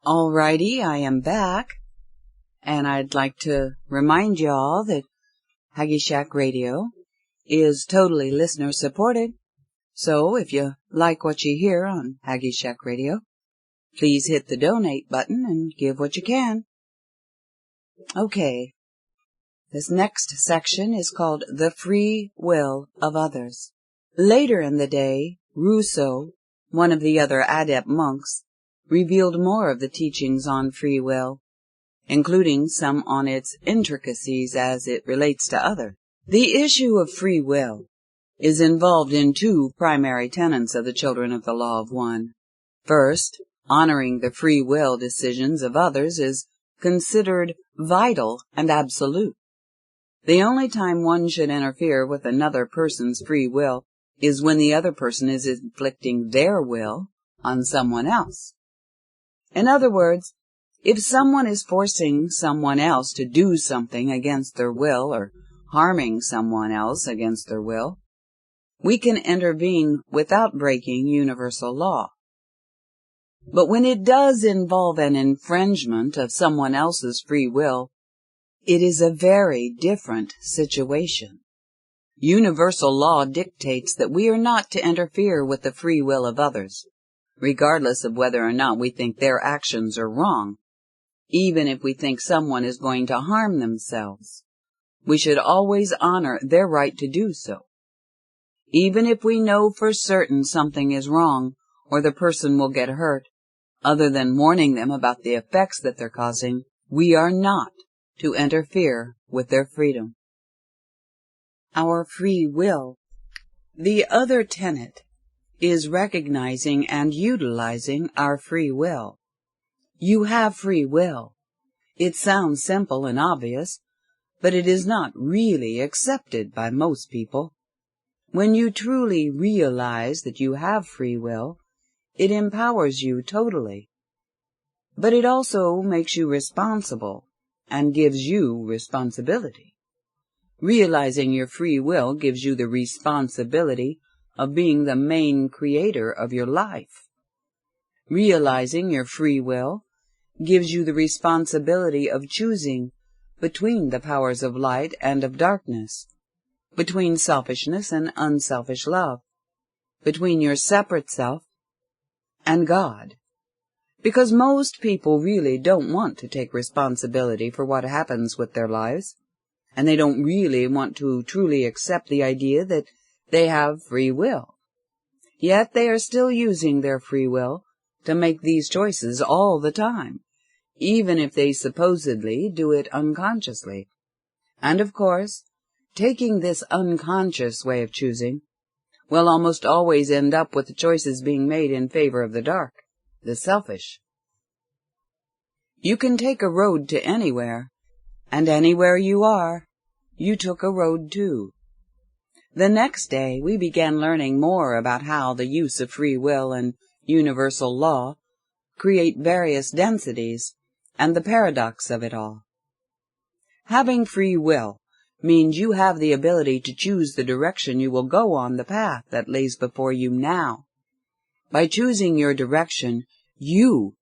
Alrighty, I am back, and I'd like to remind y'all that Haggie Shack Radio is totally listener supported. So if you like what you hear on Haggie Shack Radio, please hit the donate button and give what you can. Okay, this next section is called The Free Will of Others. Later in the day, Rousseau, one of the other adept monks, revealed more of the teachings on free will, including some on its intricacies as it relates to others. The issue of free will is involved in two primary tenets of the children of the Law of One. First, honoring the free will decisions of others is considered vital and absolute. The only time one should interfere with another person's free will is when the other person is inflicting their will on someone else. In other words, if someone is forcing someone else to do something against their will or harming someone else against their will, we can intervene without breaking universal law. But when it does involve an infringement of someone else's free will, it is a very different situation. Universal law dictates that we are not to interfere with the free will of others, regardless of whether or not we think their actions are wrong. Even if we think someone is going to harm themselves, we should always honor their right to do so. Even if we know for certain something is wrong or the person will get hurt, other than warning them about the effects that they're causing, we are not to interfere with their freedom. Our free will. The other tenet is recognizing and utilizing our free will. You have free will. It sounds simple and obvious, but it is not really accepted by most people. When you truly realize that you have free will, it empowers you totally. But it also makes you responsible and gives you responsibility. Realizing your free will gives you the responsibility of being the main creator of your life. Realizing your free will gives you the responsibility of choosing between the powers of light and of darkness, between selfishness and unselfish love, between your separate self and God. Because most people really don't want to take responsibility for what happens with their lives, and they don't really want to truly accept the idea that they have free will. Yet they are still using their free will to make these choices all the time, even if they supposedly do it unconsciously. And of course, taking this unconscious way of choosing will almost always end up with the choices being made in favor of the dark, the selfish. You can take a road to anywhere, and anywhere you are, you took a road too. The next day, we began learning more about how the use of free will and universal law create various densities and the paradox of it all. Having free will means you have the ability to choose the direction you will go on the path that lays before you now. By choosing your direction, you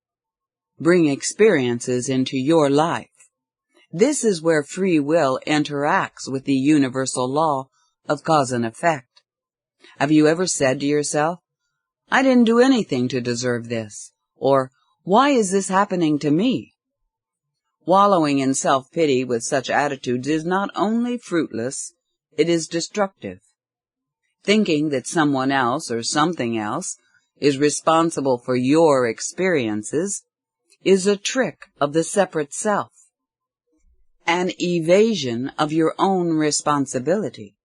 bring experiences into your life. This is where free will interacts with the universal law of cause and effect. Have you ever said to yourself, I didn't do anything to deserve this, or why is this happening to me? Wallowing in self-pity with such attitudes is not only fruitless, it is destructive. Thinking that someone else or something else is responsible for your experiences is a trick of the separate self, an evasion of your own responsibility.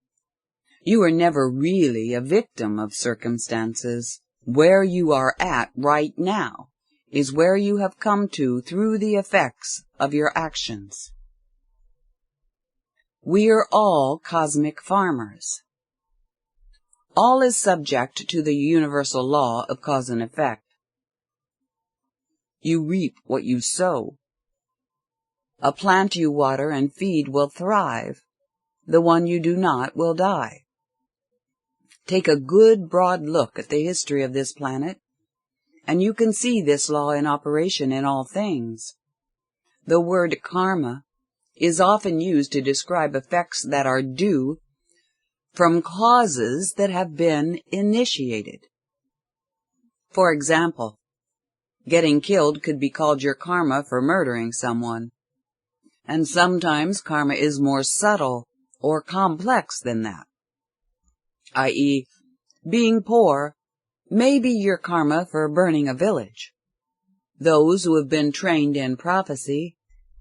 You are never really a victim of circumstances. Where you are at right now is where you have come to through the effects of your actions. We are all cosmic farmers. All is subject to the universal law of cause and effect. You reap what you sow. A plant you water and feed will thrive. The one you do not will die. Take a good broad look at the history of this planet, and you can see this law in operation in all things. The word karma is often used to describe effects that are due from causes that have been initiated. For example, getting killed could be called your karma for murdering someone. And sometimes karma is more subtle or complex than that, i.e., being poor may be your karma for burning a village. Those who have been trained in prophecy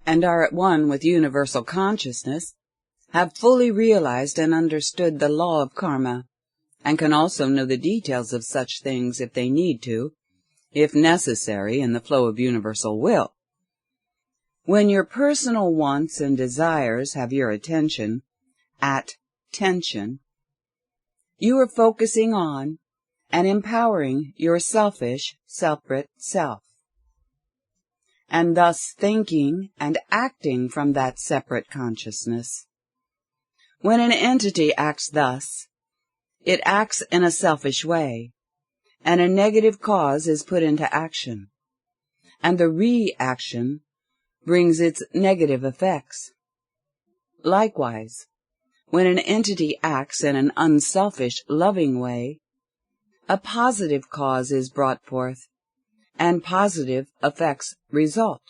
and are at one with universal consciousness have fully realized and understood the law of karma, and can also know the details of such things if they need to, if necessary, in the flow of universal will. When your personal wants and desires have your attention at tension, you are focusing on and empowering your selfish, separate self, and thus thinking and acting from that separate consciousness. When an entity acts thus, it acts in a selfish way, and a negative cause is put into action, and the reaction brings its negative effects. Likewise, when an entity acts in an unselfish, loving way, a positive cause is brought forth, and positive effects result.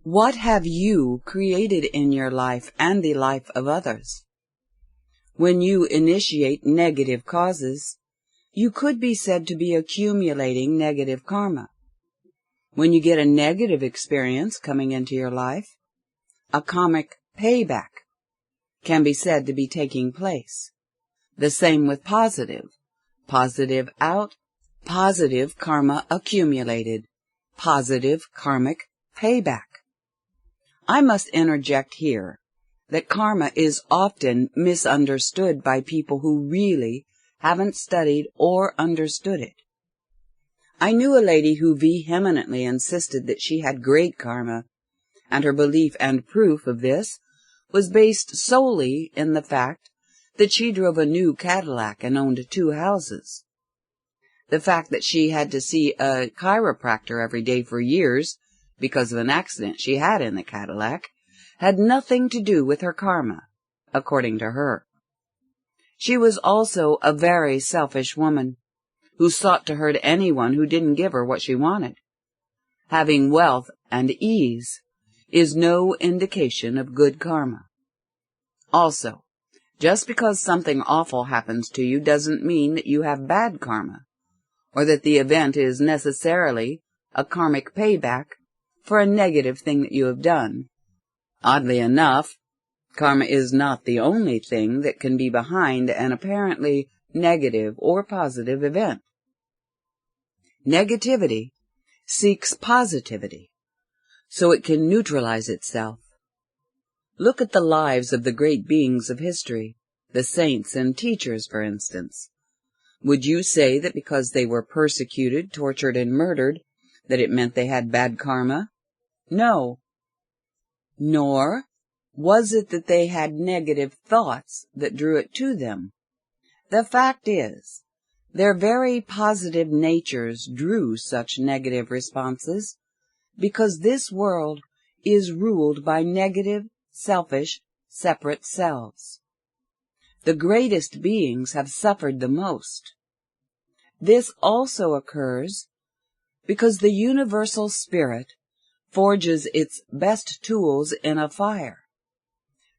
What have you created in your life and the life of others? When you initiate negative causes, you could be said to be accumulating negative karma. When you get a negative experience coming into your life, a karmic payback can be said to be taking place. The same with positive. Positive out, positive karma accumulated, positive karmic payback. I must interject here that karma is often misunderstood by people who really haven't studied or understood it. I knew a lady who vehemently insisted that she had great karma, and her belief and proof of this was based solely in the fact that she drove a new Cadillac and owned 2 houses. The fact that she had to see a chiropractor every day for years because of an accident she had in the Cadillac had nothing to do with her karma, according to her. She was also a very selfish woman, who sought to hurt anyone who didn't give her what she wanted. Having wealth and ease is no indication of good karma. Also, just because something awful happens to you doesn't mean that you have bad karma, or that the event is necessarily a karmic payback for a negative thing that you have done. Oddly enough, karma is not the only thing that can be behind an apparently negative or positive event. Negativity seeks positivity, so it can neutralize itself. Look at the lives of the great beings of history, the saints and teachers, for instance. Would you say that because they were persecuted, tortured, and murdered, that it meant they had bad karma? No. Nor was it that they had negative thoughts that drew it to them. The fact is, their very positive natures drew such negative responses because this world is ruled by negative, selfish, separate selves. The greatest beings have suffered the most. This also occurs because the universal spirit forges its best tools in a fire.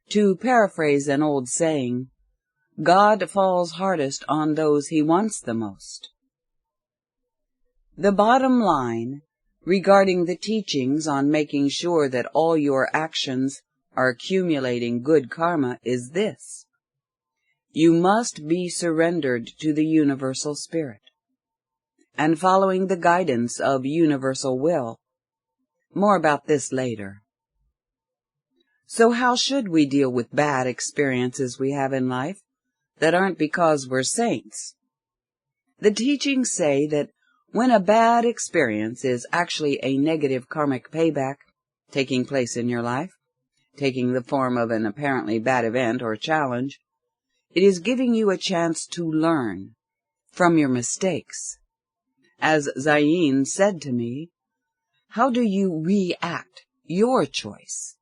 To paraphrase an old saying, God falls hardest on those he wants the most. The bottom line regarding the teachings on making sure that all your actions are accumulating good karma is this: you must be surrendered to the universal spirit and following the guidance of universal will. More about this later. So how should we deal with bad experiences we have in life that aren't because we're saints? The teachings say that when a bad experience is actually a negative karmic payback taking place in your life, taking the form of an apparently bad event or challenge, it is giving you a chance to learn from your mistakes as Zayin said to me, how do you react your choice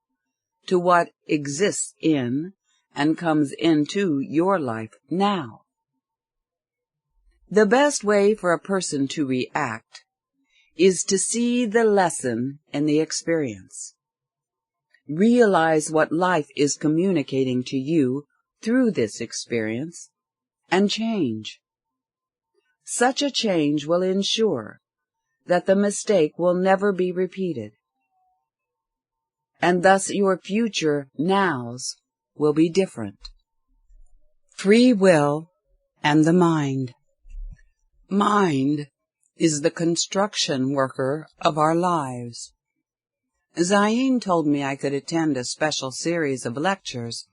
to what exists in and comes into your life now? The best way for a person to react is to see the lesson in the experience. Realize what life is communicating to you through this experience, and change. Such a change will ensure that the mistake will never be repeated, and thus your future nows will be different. Free will and the mind. Mind is the construction worker of our lives. Zayin told me I could attend a special series of lectures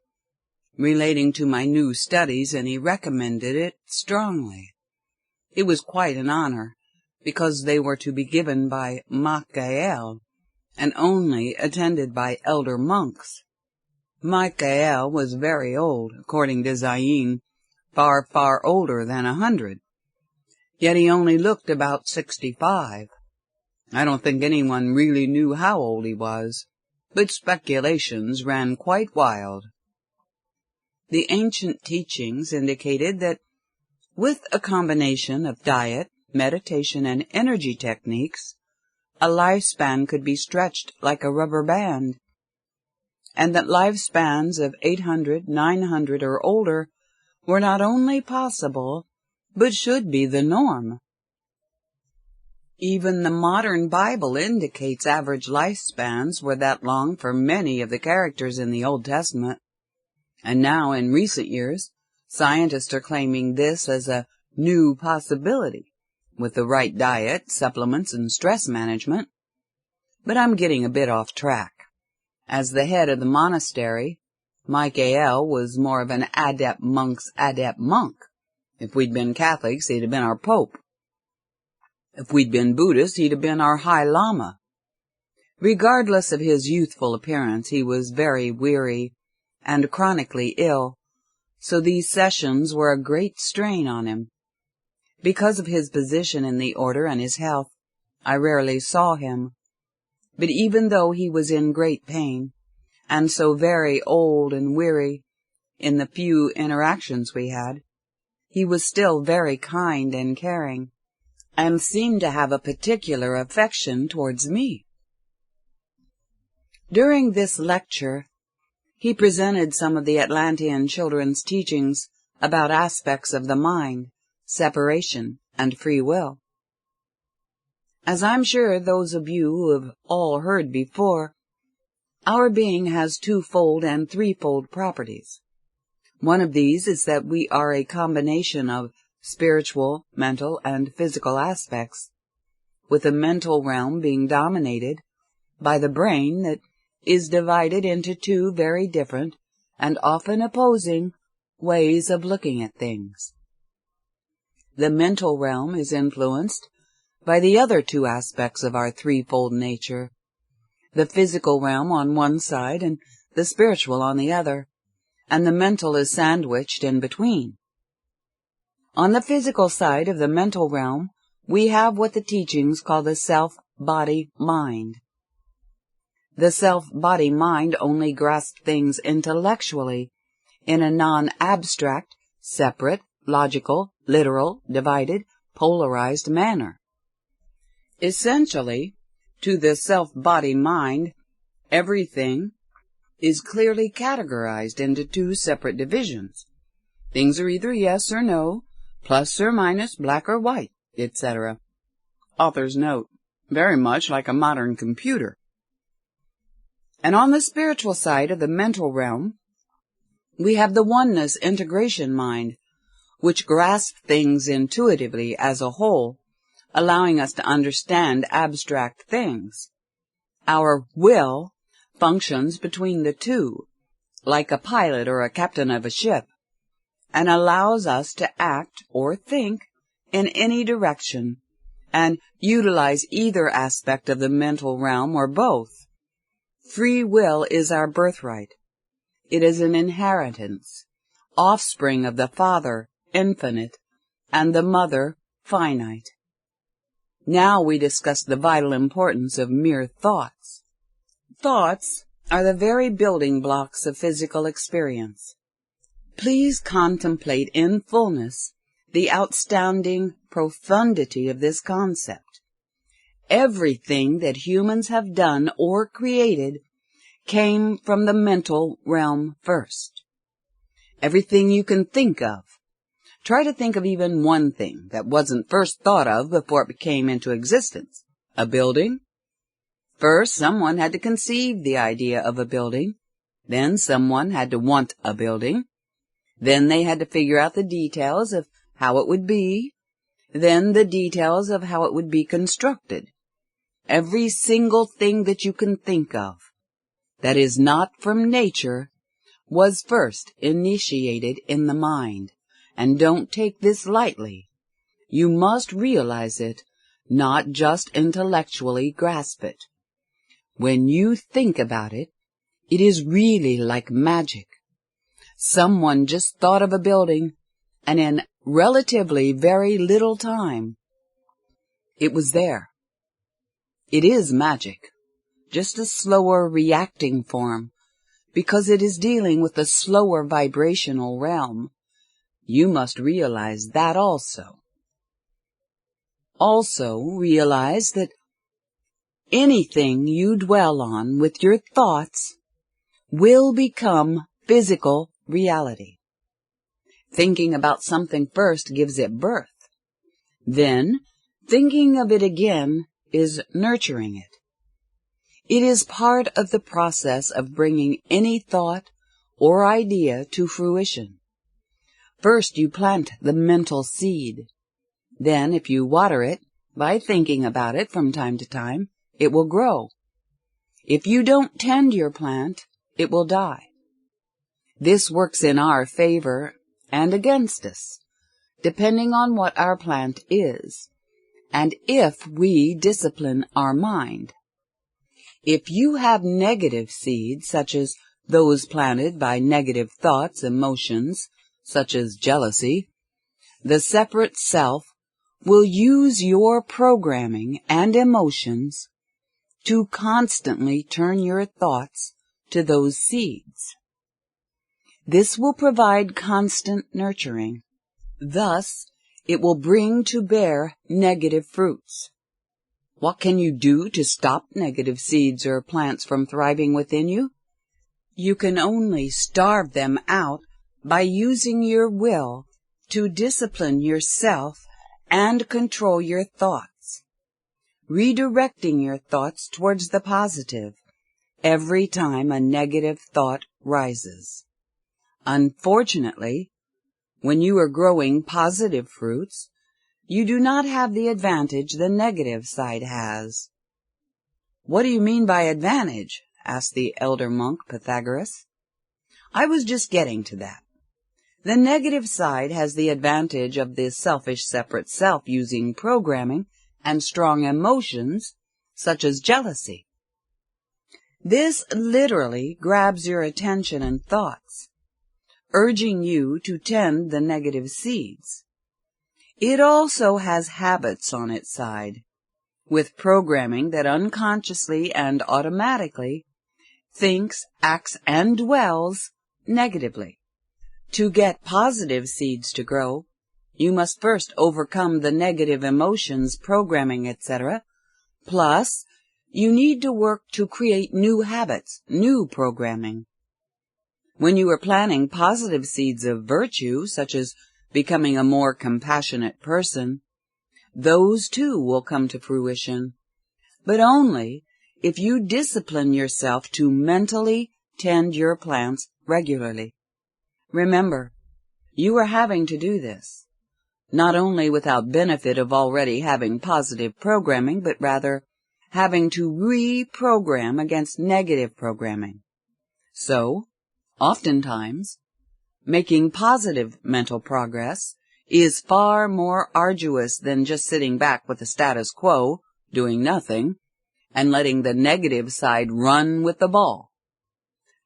relating to my new studies, and he recommended it strongly. It was quite an honor, because they were to be given by Michael, and only attended by elder monks. Michael was very old, according to Zayin, far, far older than 100. Yet he only looked about 65. I don't think anyone really knew how old he was, but speculations ran quite wild. The ancient teachings indicated that with a combination of diet, meditation, and energy techniques, a lifespan could be stretched like a rubber band, and that lifespans of 800, 900, or older were not only possible, but should be the norm. Even the modern Bible indicates average lifespans were that long for many of the characters in the Old Testament, and now, in recent years, scientists are claiming this as a new possibility, with the right diet, supplements, and stress management. But I'm getting a bit off track. As the head of the monastery, Michael was more of an adept monk's adept monk. If we'd been Catholics, he'd have been our Pope. If we'd been Buddhists, he'd have been our High Lama. Regardless of his youthful appearance, he was very weary and chronically ill, so these sessions were a great strain on him. Because of his position in the order and his health, I rarely saw him. But even though he was in great pain, and so very old and weary in the few interactions we had, he was still very kind and caring, and seemed to have a particular affection towards me. During this lecture, he presented some of the Atlantean children's teachings about aspects of the mind, separation, and free will. As I'm sure those of you who have all heard before, our being has twofold and threefold properties. One of these is that we are a combination of spiritual, mental, and physical aspects, with the mental realm being dominated by the brain that is divided into two very different and often opposing ways of looking at things. The mental realm is influenced by the other two aspects of our threefold nature, the physical realm on one side and the spiritual on the other, and the mental is sandwiched in between. On the physical side of the mental realm, we have what the teachings call the self-body-mind. The self-body-mind only grasps things intellectually, in a non-abstract, separate, logical, literal, divided, polarized manner. Essentially, to the self-body-mind, everything is clearly categorized into two separate divisions. Things are either yes or no, plus or minus, black or white, etc. Author's note, very much like a modern computer. And on the spiritual side of the mental realm, we have the oneness integration mind, which grasps things intuitively as a whole, allowing us to understand abstract things. Our will functions between the two, like a pilot or a captain of a ship, and allows us to act or think in any direction, and utilize either aspect of the mental realm or both. Free will is our birthright. It is an inheritance, offspring of the Father, infinite, and the Mother, finite. Now we discuss the vital importance of mere thoughts. Thoughts are the very building blocks of physical experience. Please contemplate in fullness the outstanding profundity of this concept. Everything that humans have done or created came from the mental realm first. Everything you can think of. Try to think of even one thing that wasn't first thought of before it came into existence. A building? First, someone had to conceive the idea of a building. Then someone had to want a building. Then they had to figure out the details of how it would be. Then the details of how it would be constructed. Every single thing that you can think of that is not from nature was first initiated in the mind. And don't take this lightly. You must realize it, not just intellectually grasp it. When you think about it, it is really like magic. Someone just thought of a building, and in relatively very little time, it was there. It is magic, just a slower reacting form, because it is dealing with a slower vibrational realm. You must realize that also. Also realize that anything you dwell on with your thoughts will become physical reality. Thinking about something first gives it birth. Then, thinking of it again is nurturing it. It is part of the process of bringing any thought or idea to fruition. First, you plant the mental seed. Then, if you water it by thinking about it from time to time, it will grow. If you don't tend your plant, it will die. This works in our favor and against us, depending on what our plant is, and if we discipline our mind. If you have negative seeds, such as those planted by negative thoughts, emotions, such as jealousy, the separate self will use your programming and emotions to constantly turn your thoughts to those seeds. This will provide constant nurturing. Thus, it will bring to bear negative fruits. What can you do to stop negative seeds or plants from thriving within you? You can only starve them out by using your will to discipline yourself and control your thoughts, redirecting your thoughts towards the positive every time a negative thought rises. Unfortunately, when you are growing positive fruits, you do not have the advantage the negative side has. What do you mean by advantage? Asked the elder monk Pythagoras. I was just getting to that. The negative side has the advantage of the selfish separate self using programming and strong emotions, such as jealousy. This literally grabs your attention and thoughts, urging you to tend the negative seeds. It also has habits on its side, with programming that unconsciously and automatically thinks, acts, and dwells negatively. To get positive seeds to grow, you must first overcome the negative emotions, programming, etc. Plus, you need to work to create new habits, new programming. When you are planting positive seeds of virtue, such as becoming a more compassionate person, those too will come to fruition, but only if you discipline yourself to mentally tend your plants regularly. Remember, you are having to do this, not only without benefit of already having positive programming, but rather having to reprogram against negative programming. So, oftentimes, making positive mental progress is far more arduous than just sitting back with the status quo, doing nothing, and letting the negative side run with the ball.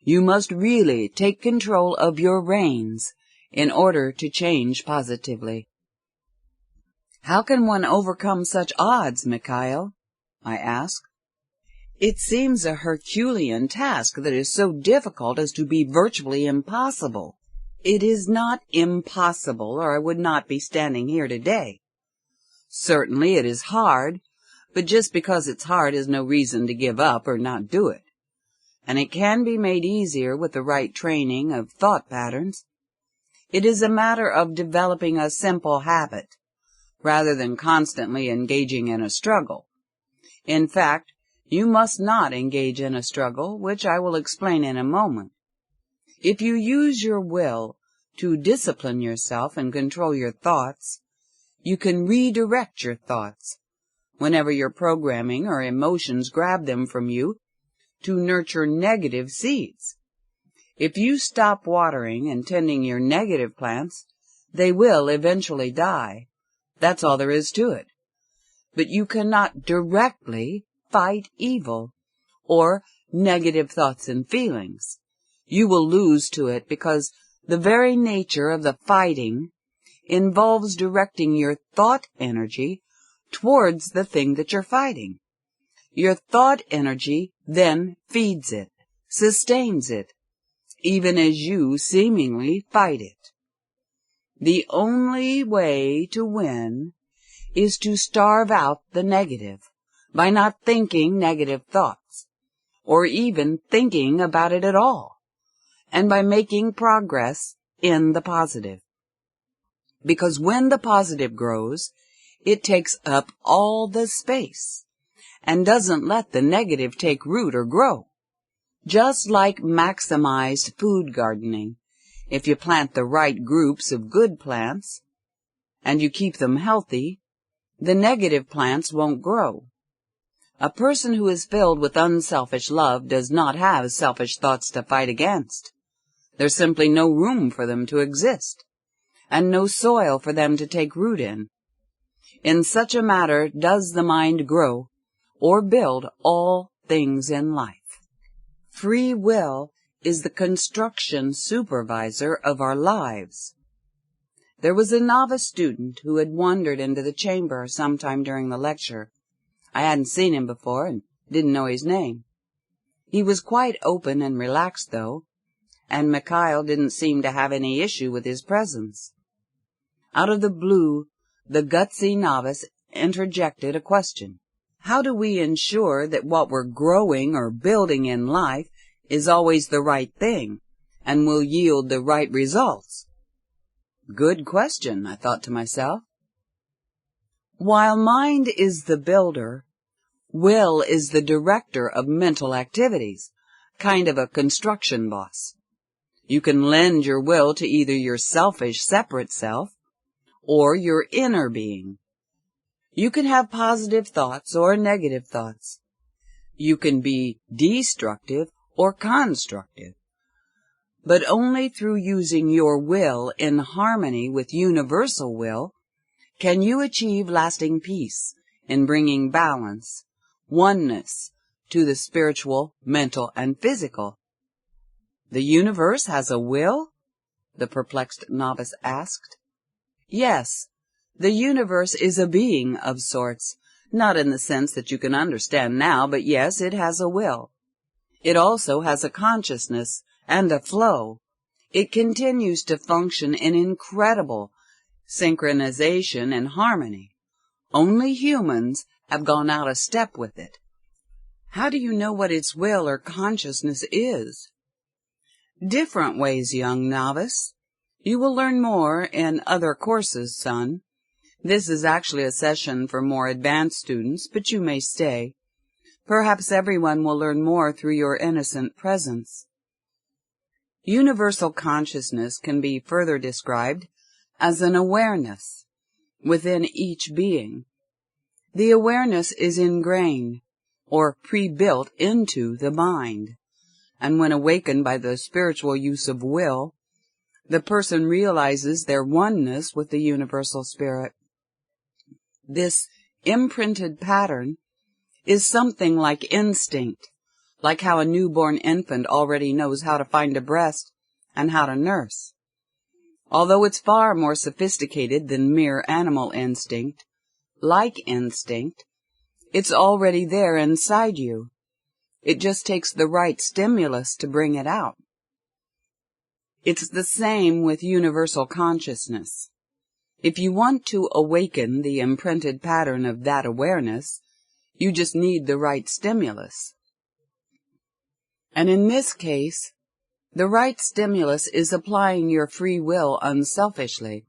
You must really take control of your reins in order to change positively. How can one overcome such odds, Mikhail? I asked. It seems a Herculean task that is so difficult as to be virtually impossible. It is not impossible, or I would not be standing here today. Certainly it is hard, but just because it's hard is no reason to give up or not do it. And it can be made easier with the right training of thought patterns. It is a matter of developing a simple habit, rather than constantly engaging in a struggle. In fact, you must not engage in a struggle, which I will explain in a moment. If you use your will to discipline yourself and control your thoughts, you can redirect your thoughts, whenever your programming or emotions grab them from you, to nurture negative seeds. If you stop watering and tending your negative plants, they will eventually die. That's all there is to it. But you cannot directly fight evil or negative thoughts and feelings. You will lose to it because the very nature of the fighting involves directing your thought energy towards the thing that you're fighting. Your thought energy then feeds it, sustains it, even as you seemingly fight it. The only way to win is to starve out the negative by not thinking negative thoughts, or even thinking about it at all, and by making progress in the positive. Because when the positive grows, it takes up all the space and doesn't let the negative take root or grow. Just like maximized food gardening, if you plant the right groups of good plants and you keep them healthy, the negative plants won't grow. A person who is filled with unselfish love does not have selfish thoughts to fight against. There's simply no room for them to exist, and no soil for them to take root in. In such a matter does the mind grow or build all things in life. Free will is the construction supervisor of our lives. There was a novice student who had wandered into the chamber sometime during the lecture. I hadn't seen him before and didn't know his name. He was quite open and relaxed, though, and Mikhail didn't seem to have any issue with his presence. Out of the blue, the gutsy novice interjected a question. How do we ensure that what we're growing or building in life is always the right thing and will yield the right results? Good question, I thought to myself. While mind is the builder, will is the director of mental activities, kind of a construction boss. You can lend your will to either your selfish separate self or your inner being. You can have positive thoughts or negative thoughts. You can be destructive or constructive. But only through using your will in harmony with universal will can you achieve lasting peace in bringing balance, oneness to the spiritual, mental, and physical. The universe has a will? The perplexed novice asked. Yes, the universe is a being of sorts, not in the sense that you can understand now, but yes, it has a will. It also has a consciousness and a flow. It continues to function in incredible synchronization and harmony. Only humans have gone out of step with it. How do you know what its will or consciousness is? Different ways, young novice. You will learn more in other courses, son. This is actually a session for more advanced students, but you may stay. Perhaps everyone will learn more through your innocent presence. Universal consciousness can be further described as an awareness within each being. The awareness is ingrained or pre-built into the mind, and when awakened by the spiritual use of will, the person realizes their oneness with the universal spirit. This imprinted pattern is something like instinct, like how a newborn infant already knows how to find a breast and how to nurse. Although it's far more sophisticated than mere animal instinct, like instinct. It's already there inside you. It just takes the right stimulus to bring it out. It's the same with universal consciousness. If you want to awaken the imprinted pattern of that awareness, you just need the right stimulus. And in this case, the right stimulus is applying your free will unselfishly.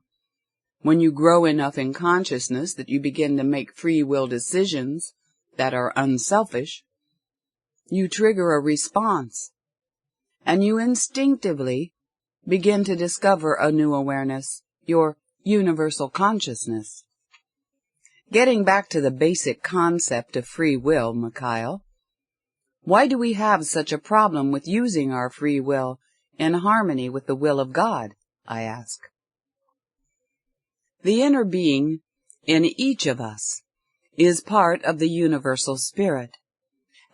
When you grow enough in consciousness that you begin to make free will decisions that are unselfish, you trigger a response, and you instinctively begin to discover a new awareness, your universal consciousness. Getting back to the basic concept of free will, Mikhail, why do we have such a problem with using our free will in harmony with the will of God? I ask. The inner being in each of us is part of the universal spirit,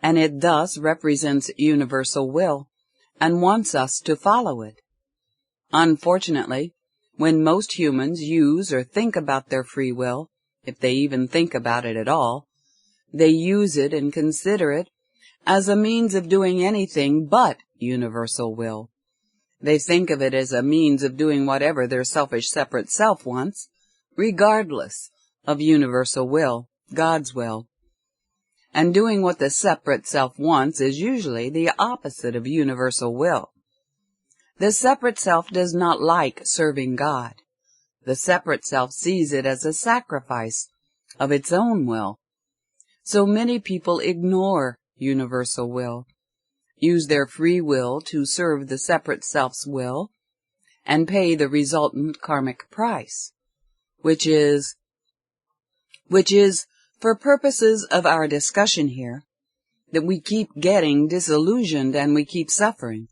and it thus represents universal will and wants us to follow it. Unfortunately, when most humans use or think about their free will, if they even think about it at all, they use it and consider it as a means of doing anything but universal will. They think of it as a means of doing whatever their selfish separate self wants, regardless of universal will, God's will. And doing what the separate self wants is usually the opposite of universal will. The separate self does not like serving God. The separate self sees it as a sacrifice of its own will. So many people ignore universal will, use their free will to serve the separate self's will, and pay the resultant karmic price, which is, for purposes of our discussion here, that we keep getting disillusioned and we keep suffering.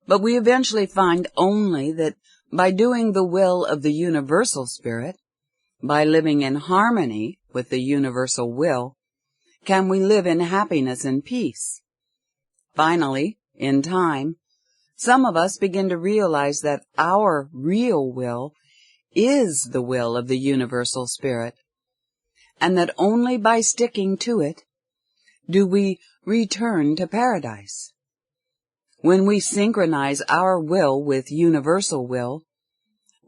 But we eventually find only that by doing the will of the universal spirit, by living in harmony with the universal will, can we live in happiness and peace. Finally, in time, some of us begin to realize that our real will is the will of the universal spirit, and that only by sticking to it do we return to paradise. When we synchronize our will with universal will,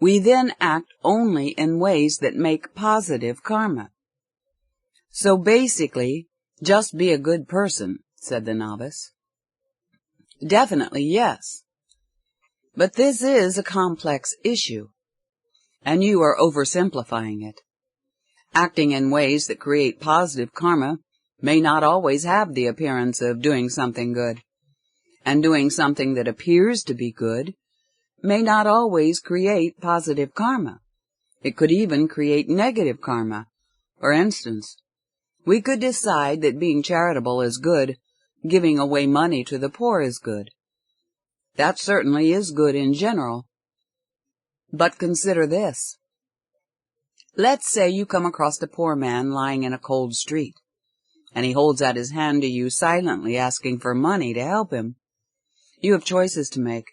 we then act only in ways that make positive karma. So basically, just be a good person, said the novice. Definitely, yes. But this is a complex issue, and you are oversimplifying it. Acting in ways that create positive karma may not always have the appearance of doing something good, and doing something that appears to be good may not always create positive karma. It could even create negative karma. For instance, we could decide that being charitable is good, giving away money to the poor is good. That certainly is good in general. But consider this. Let's say you come across a poor man lying in a cold street, and he holds out his hand to you silently asking for money to help him. You have choices to make.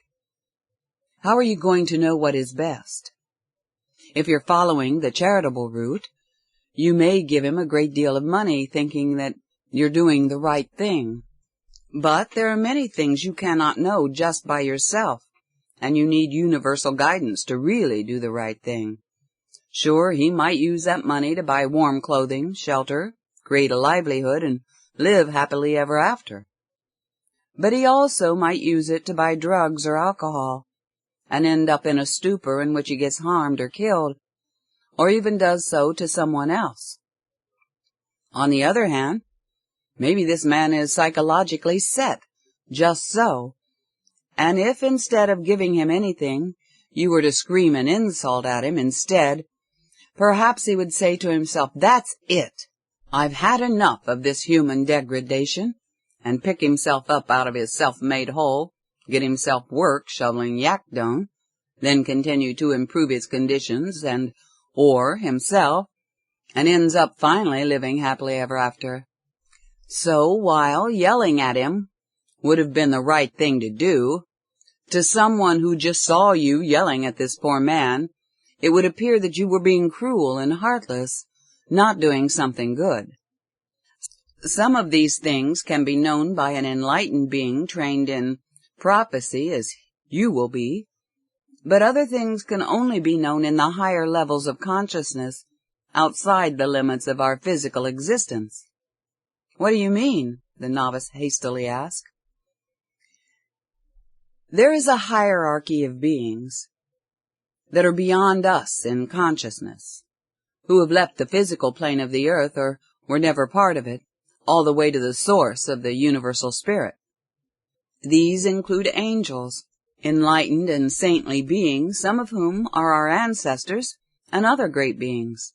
How are you going to know what is best? If you're following the charitable route, you may give him a great deal of money thinking that you're doing the right thing. But there are many things you cannot know just by yourself, and you need universal guidance to really do the right thing. Sure, he might use that money to buy warm clothing, shelter, create a livelihood, and live happily ever after. But he also might use it to buy drugs or alcohol, and end up in a stupor in which he gets harmed or killed, or even does so to someone else. On the other hand, maybe this man is psychologically set, just so, and if instead of giving him anything, you were to scream an insult at him instead, perhaps he would say to himself, "That's it. I've had enough of this human degradation," and pick himself up out of his self-made hole, get himself work shoveling yak dung, then continue to improve his conditions or himself, and ends up finally living happily ever after. So while yelling at him would have been the right thing to do, to someone who just saw you yelling at this poor man, it would appear that you were being cruel and heartless, not doing something good. Some of these things can be known by an enlightened being trained in prophecy, as you will be, but other things can only be known in the higher levels of consciousness outside the limits of our physical existence. What do you mean? The novice hastily asked. There is a hierarchy of beings that are beyond us in consciousness, who have left the physical plane of the earth or were never part of it, all the way to the source of the universal spirit. These include angels, enlightened and saintly beings, some of whom are our ancestors, and other great beings.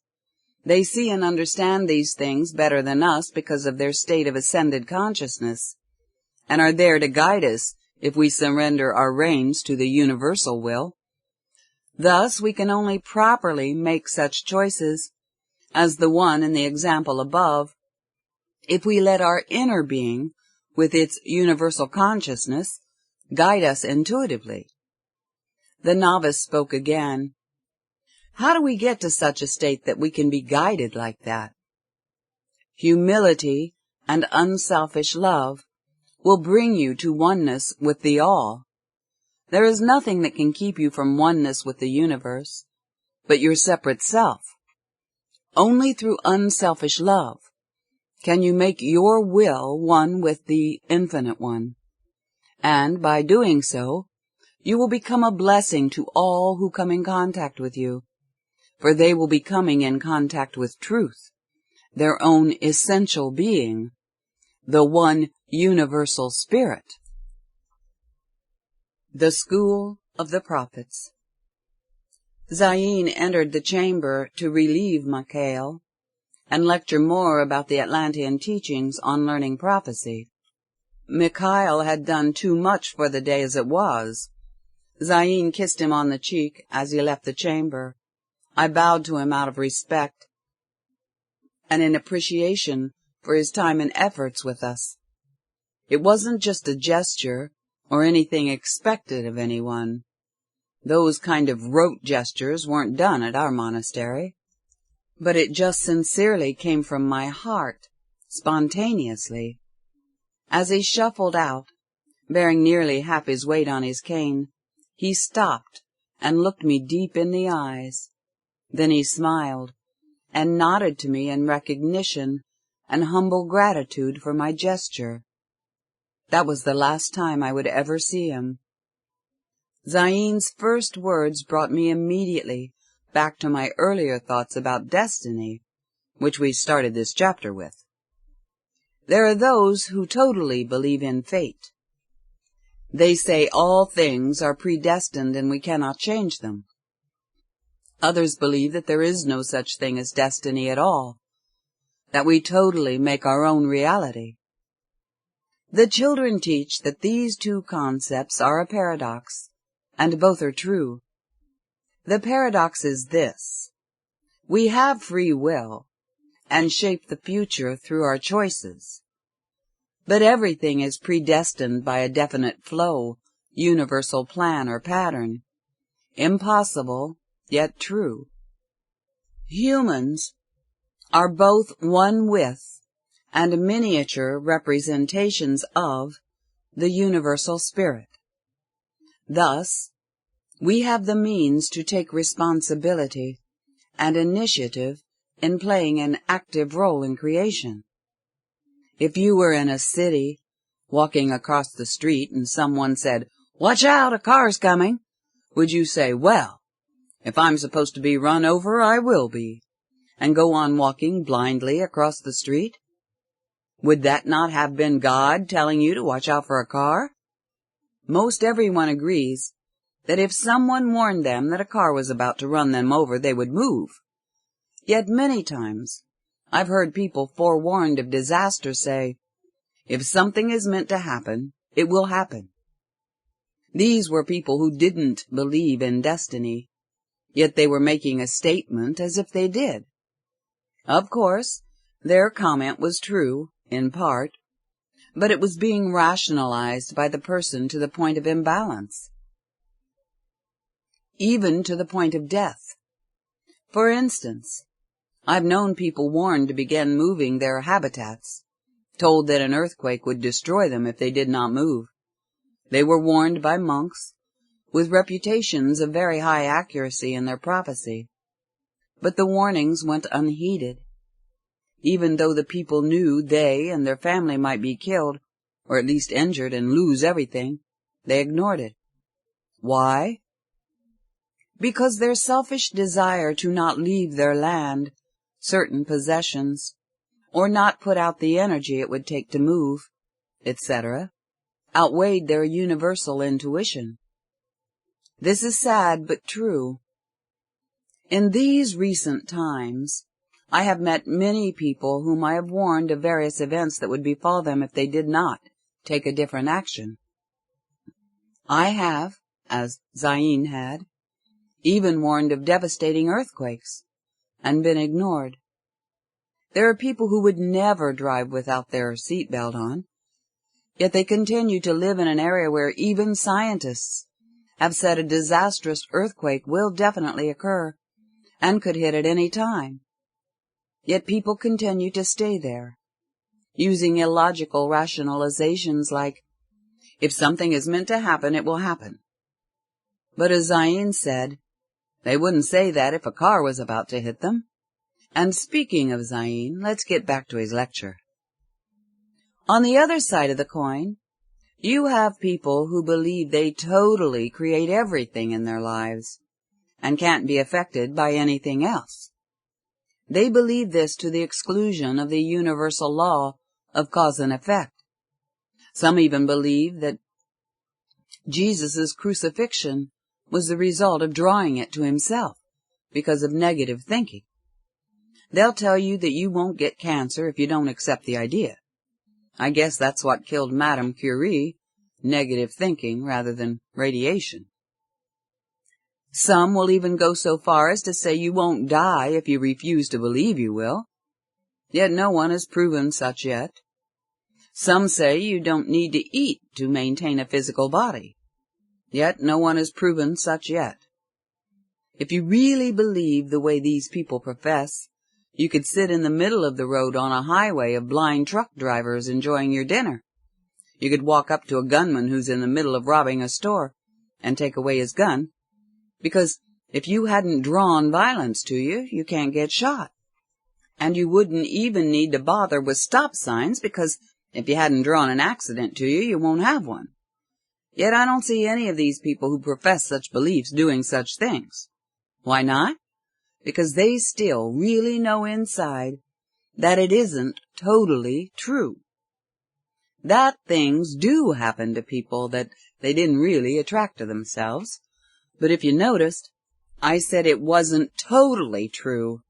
They see and understand these things better than us because of their state of ascended consciousness, and are there to guide us if we surrender our reins to the universal will. Thus, we can only properly make such choices as the one in the example above if we let our inner being, with its universal consciousness, guide us intuitively. The novice spoke again. How do we get to such a state that we can be guided like that? Humility and unselfish love will bring you to oneness with the all. There is nothing that can keep you from oneness with the universe but your separate self. Only through unselfish love can you make your will one with the Infinite One, and by doing so, you will become a blessing to all who come in contact with you, for they will be coming in contact with truth, their own essential being, the one universal spirit. The School of the Prophets. Zayin entered the chamber to relieve Mikhail and lecture more about the Atlantean teachings on learning prophecy. Mikhail had done too much for the day as it was. Zayin kissed him on the cheek as he left the chamber. I bowed to him out of respect and in appreciation for his time and efforts with us. It wasn't just a gesture or anything expected of anyone. Those kind of rote gestures weren't done at our monastery. But it just sincerely came from my heart, spontaneously. As he shuffled out, bearing nearly half his weight on his cane, he stopped and looked me deep in the eyes. Then he smiled and nodded to me in recognition and humble gratitude for my gesture. That was the last time I would ever see him. Zayin's first words brought me immediately back to my earlier thoughts about destiny, which we started this chapter with. There are those who totally believe in fate. They say all things are predestined and we cannot change them. Others believe that there is no such thing as destiny at all, that we totally make our own reality. The children teach that these two concepts are a paradox, and both are true. The paradox is this: we have free will and shape the future through our choices. But everything is predestined by a definite flow, universal plan or pattern. Impossible, yet true. Humans are both one with and miniature representations of the universal spirit. Thus, we have the means to take responsibility and initiative in playing an active role in creation. If you were in a city, walking across the street, and someone said, "Watch out, a car's coming," would you say, "Well, if I'm supposed to be run over, I will be," and go on walking blindly across the street? Would that not have been God telling you to watch out for a car? Most everyone agrees that if someone warned them that a car was about to run them over, they would move. Yet many times I've heard people forewarned of disaster say, "If something is meant to happen, it will happen." These were people who didn't believe in destiny, yet they were making a statement as if they did. Of course, their comment was true, in part, but it was being rationalized by the person to the point of imbalance, even to the point of death. For instance, I've known people warned to begin moving their habitats, told that an earthquake would destroy them if they did not move. They were warned by monks, with reputations of very high accuracy in their prophecy. But the warnings went unheeded. Even though the people knew they and their family might be killed, or at least injured and lose everything, they ignored it. Why? Because their selfish desire to not leave their land, certain possessions, or not put out the energy it would take to move, etc., outweighed their universal intuition. This is sad but true. In these recent times, I have met many people whom I have warned of various events that would befall them if they did not take a different action. I have, as Zayn had, even warned of devastating earthquakes, and been ignored. There are people who would never drive without their seatbelt on, yet they continue to live in an area where even scientists have said a disastrous earthquake will definitely occur and could hit at any time. Yet people continue to stay there, using illogical rationalizations like, if something is meant to happen, it will happen. But as Zayn said, they wouldn't say that if a car was about to hit them. And speaking of Zayn, let's get back to his lecture. On the other side of the coin, you have people who believe they totally create everything in their lives and can't be affected by anything else. They believe this to the exclusion of the universal law of cause and effect. Some even believe that Jesus' crucifixion was the result of drawing it to himself because of negative thinking. They'll tell you that you won't get cancer if you don't accept the idea. I guess that's what killed Madame Curie, negative thinking rather than radiation. Some will even go so far as to say you won't die if you refuse to believe you will, yet no one has proven such yet. Some say you don't need to eat to maintain a physical body, yet no one has proven such yet. If you really believe the way these people profess, you could sit in the middle of the road on a highway of blind truck drivers enjoying your dinner. You could walk up to a gunman who's in the middle of robbing a store and take away his gun, because if you hadn't drawn violence to you, you can't get shot. And you wouldn't even need to bother with stop signs, because if you hadn't drawn an accident to you, you won't have one. Yet I don't see any of these people who profess such beliefs doing such things. Why not? Because they still really know inside that it isn't totally true. That things do happen to people that they didn't really attract to themselves. But if you noticed, I said it wasn't totally true,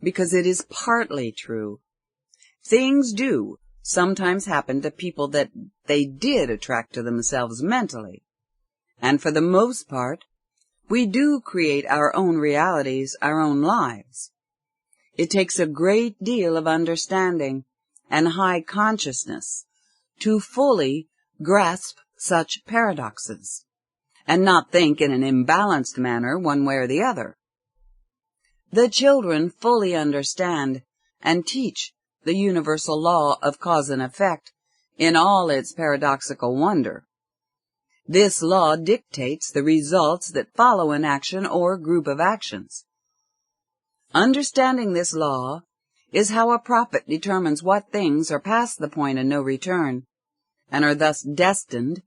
because it is partly true. Things do sometimes happen to people that they did attract to themselves mentally. And for the most part, we do create our own realities, our own lives. It takes a great deal of understanding and high consciousness to fully grasp such paradoxes, and not think in an imbalanced manner one way or the other. The children fully understand and teach the universal law of cause and effect in all its paradoxical wonder. This law dictates the results that follow an action or group of actions. Understanding this law is how a prophet determines what things are past the point of no return, and are thus destined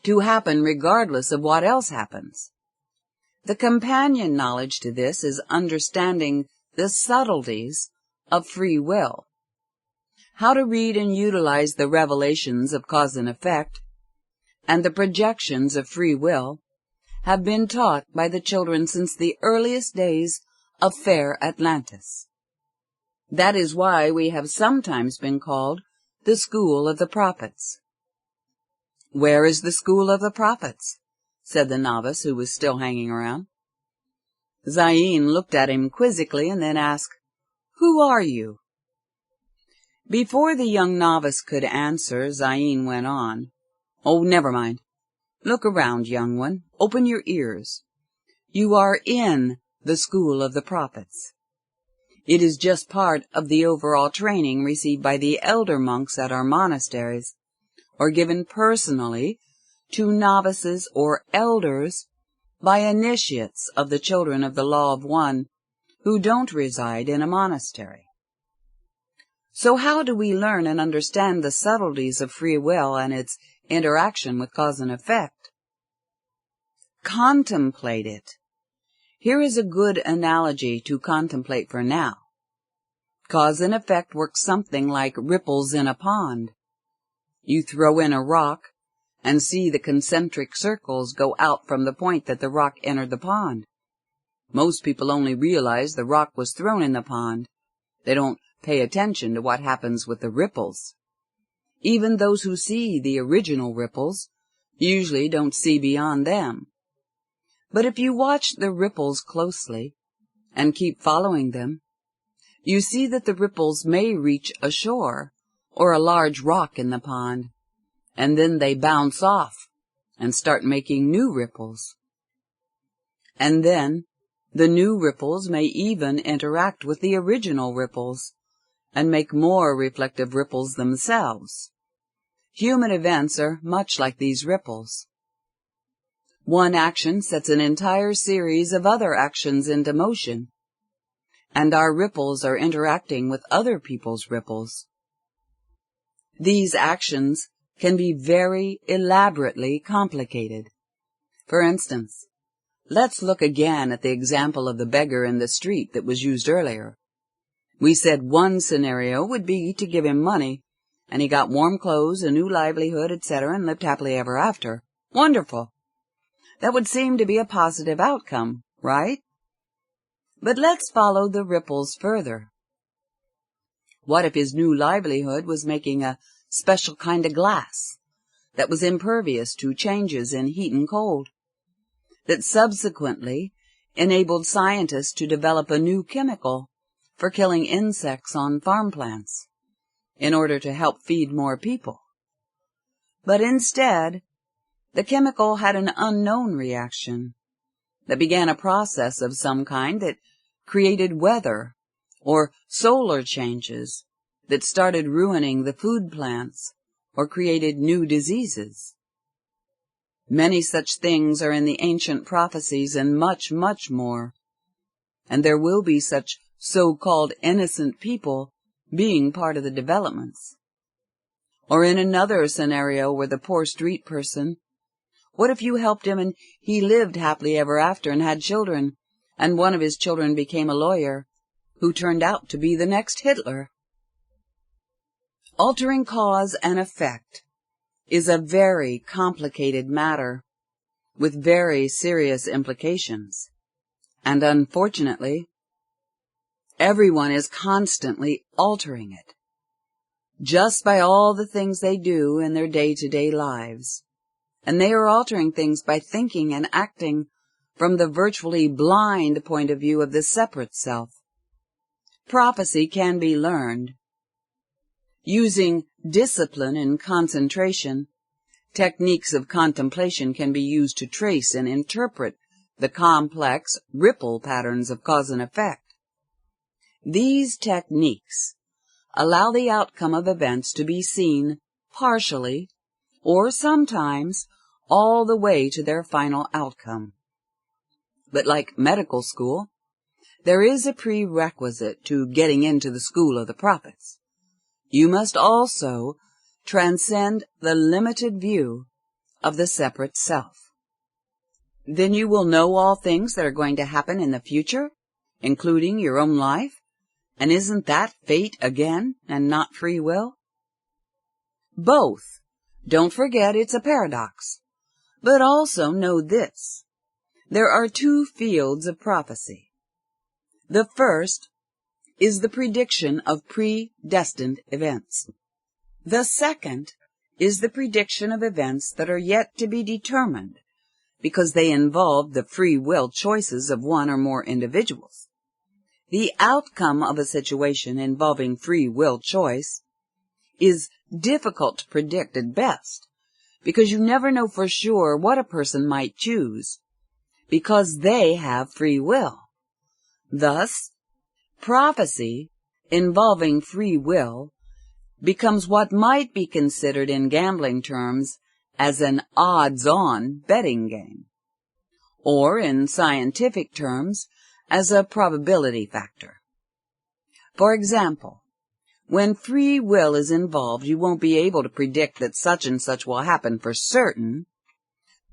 to happen regardless of what else happens. The companion knowledge to this is understanding the subtleties of free will. How to read and utilize the revelations of cause and effect, and the projections of free will, have been taught by the children since the earliest days of fair Atlantis. That is why we have sometimes been called the School of the Prophets. "Where is the School of the Prophets?" said the novice who was still hanging around. Zayn looked at him quizzically and then asked, "Who are you?" Before the young novice could answer, Zayn went on, "Oh, never mind. Look around, young one. Open your ears. You are in the School of the Prophets. It is just part of the overall training received by the elder monks at our monasteries, or given personally to novices or elders by initiates of the children of the Law of One who don't reside in a monastery. So how do we learn and understand the subtleties of free will and its interaction with cause and effect? Contemplate it. Here is a good analogy to contemplate for now. Cause and effect work something like ripples in a pond. You throw in a rock and see the concentric circles go out from the point that the rock entered the pond. Most people only realize the rock was thrown in the pond. They don't pay attention to what happens with the ripples. Even those who see the original ripples usually don't see beyond them. But if you watch the ripples closely and keep following them, you see that the ripples may reach a shore or a large rock in the pond, and then they bounce off and start making new ripples. And then the new ripples may even interact with the original ripples and make more reflective ripples themselves. Human events are much like these ripples. One action sets an entire series of other actions into motion, and our ripples are interacting with other people's ripples. These actions can be very elaborately complicated. For instance, let's look again at the example of the beggar in the street that was used earlier. We said one scenario would be to give him money, and he got warm clothes, a new livelihood, etc., and lived happily ever after. Wonderful! That would seem to be a positive outcome, right? But let's follow the ripples further. What if his new livelihood was making a special kind of glass that was impervious to changes in heat and cold, that subsequently enabled scientists to develop a new chemical for killing insects on farm plants in order to help feed more people? But instead, the chemical had an unknown reaction that began a process of some kind that created weather or solar changes that started ruining the food plants or created new diseases. Many such things are in the ancient prophecies and much, much more. And there will be such so-called innocent people being part of the developments. Or in another scenario where the poor street person, what if you helped him and he lived happily ever after and had children, and one of his children became a lawyer who turned out to be the next Hitler? Altering cause and effect is a very complicated matter with very serious implications, and unfortunately, everyone is constantly altering it, just by all the things they do in their day-to-day lives. And they are altering things by thinking and acting from the virtually blind point of view of the separate self. Prophecy can be learned. Using discipline and concentration, techniques of contemplation can be used to trace and interpret the complex ripple patterns of cause and effect. These techniques allow the outcome of events to be seen partially, or sometimes all the way to their final outcome. But like medical school, there is a prerequisite to getting into the school of the prophets. You must also transcend the limited view of the separate self. Then you will know all things that are going to happen in the future, including your own life. And isn't that fate again, and not free will? Both. Don't forget it's a paradox. But also know this. There are two fields of prophecy. The first is the prediction of predestined events. The second is the prediction of events that are yet to be determined, because they involve the free will choices of one or more individuals. The outcome of a situation involving free will choice is difficult to predict at best, because you never know for sure what a person might choose, because they have free will. Thus, Prophecy involving free will becomes what might be considered in gambling terms as an odds-on betting game, or in scientific terms as a probability factor. For example, when free will is involved, you won't be able to predict that such and such will happen for certain,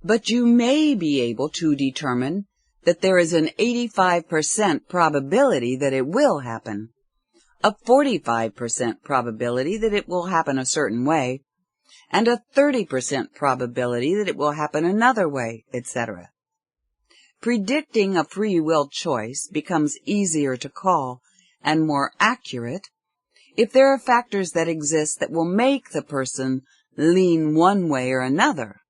but you may be able to determine that there is an 85% probability that it will happen, a 45% probability that it will happen a certain way, and a 30% probability that it will happen another way, etc. Predicting a free will choice becomes easier to call and more accurate if there are factors that exist that will make the person lean one way or another.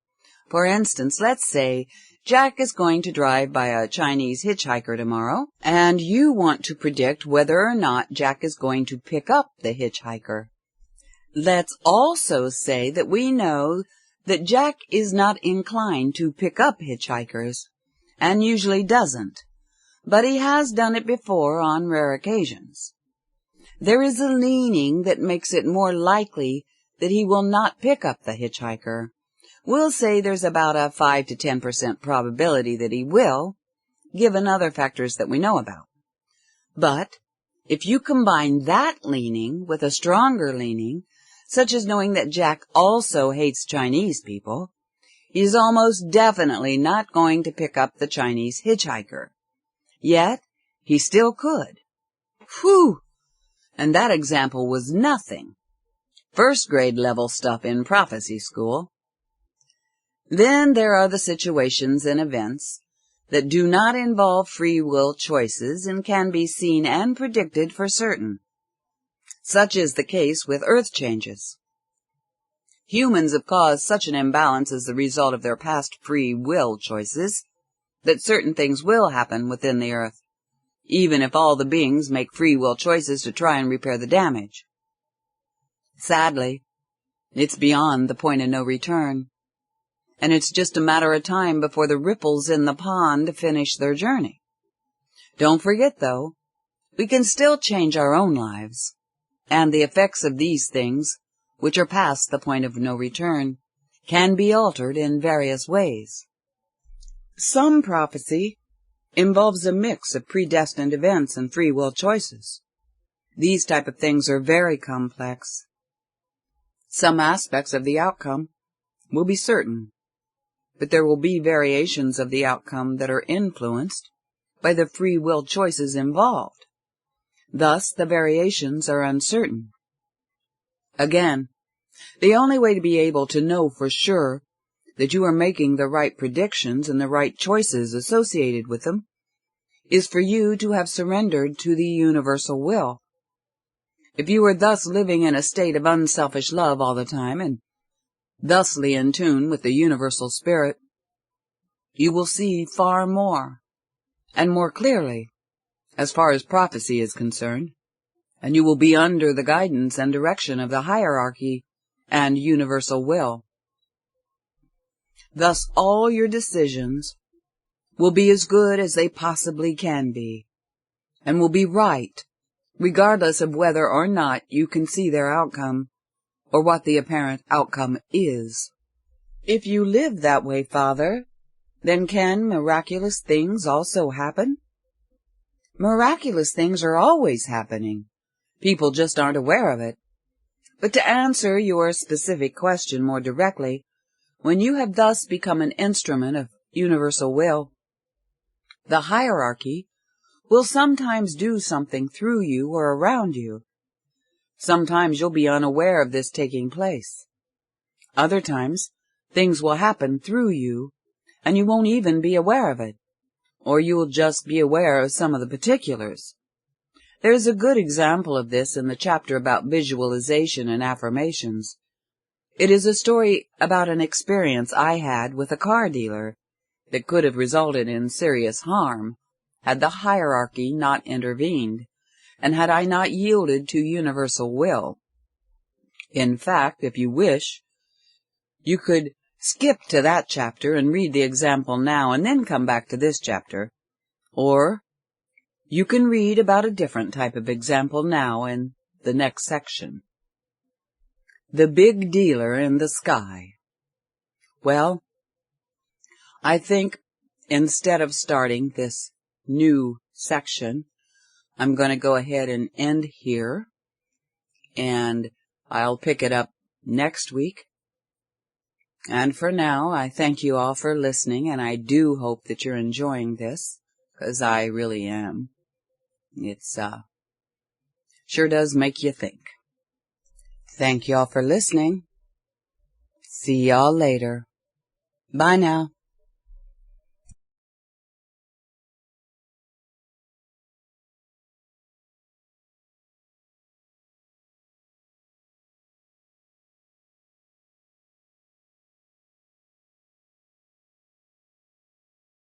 For instance, let's say Jack is going to drive by a Chinese hitchhiker tomorrow, and you want to predict whether or not Jack is going to pick up the hitchhiker. Let's also say that we know that Jack is not inclined to pick up hitchhikers, and usually doesn't, but he has done it before on rare occasions. There is a leaning that makes it more likely that he will not pick up the hitchhiker. We'll say there's about a 5 to 10% probability that he will, given other factors that we know about. But if you combine that leaning with a stronger leaning, such as knowing that Jack also hates Chinese people, he's almost definitely not going to pick up the Chinese hitchhiker. Yet, he still could. Whew! And that example was nothing. First grade level stuff in prophecy school. Then there are the situations and events that do not involve free will choices and can be seen and predicted for certain. Such is the case with earth changes. Humans have caused such an imbalance as the result of their past free will choices that certain things will happen within the earth, even if all the beings make free will choices to try and repair the damage. Sadly, it's beyond the point of no return, and it's just a matter of time before the ripples in the pond finish their journey. Don't forget, though, we can still change our own lives, and the effects of these things, which are past the point of no return, can be altered in various ways. Some prophecy involves a mix of predestined events and free will choices. These type of things are very complex. Some aspects of the outcome will be certain, but there will be variations of the outcome that are influenced by the free will choices involved. Thus, the variations are uncertain. Again, the only way to be able to know for sure that you are making the right predictions and the right choices associated with them is for you to have surrendered to the universal will. If you are thus living in a state of unselfish love all the time and thusly in tune with the universal spirit, you will see far more and more clearly as far as prophecy is concerned, and you will be under the guidance and direction of the hierarchy and universal will. Thus all your decisions will be as good as they possibly can be, and will be right, regardless of whether or not you can see their outcome, or what the apparent outcome is. If you live that way, Father, then can miraculous things also happen? Miraculous things are always happening. People just aren't aware of it. But to answer your specific question more directly, when you have thus become an instrument of universal will, the hierarchy will sometimes do something through you or around you. Sometimes you'll be unaware of this taking place. Other times, things will happen through you, and you won't even be aware of it, or you'll just be aware of some of the particulars. There's a good example of this in the chapter about visualization and affirmations. It is a story about an experience I had with a car dealer that could have resulted in serious harm had the hierarchy not intervened, and had I not yielded to universal will. In fact, if you wish, you could skip to that chapter and read the example now and then come back to this chapter. Or You can read about a different type of example now in the next section. The big dealer in the sky. Well, I think instead of starting this new section, I'm going to go ahead and end here, and I'll pick it up next week. And for now, I thank you all for listening, and I do hope that you're enjoying this, because I really am. It's, sure does make you think. Thank you all for listening. See y'all later. Bye now.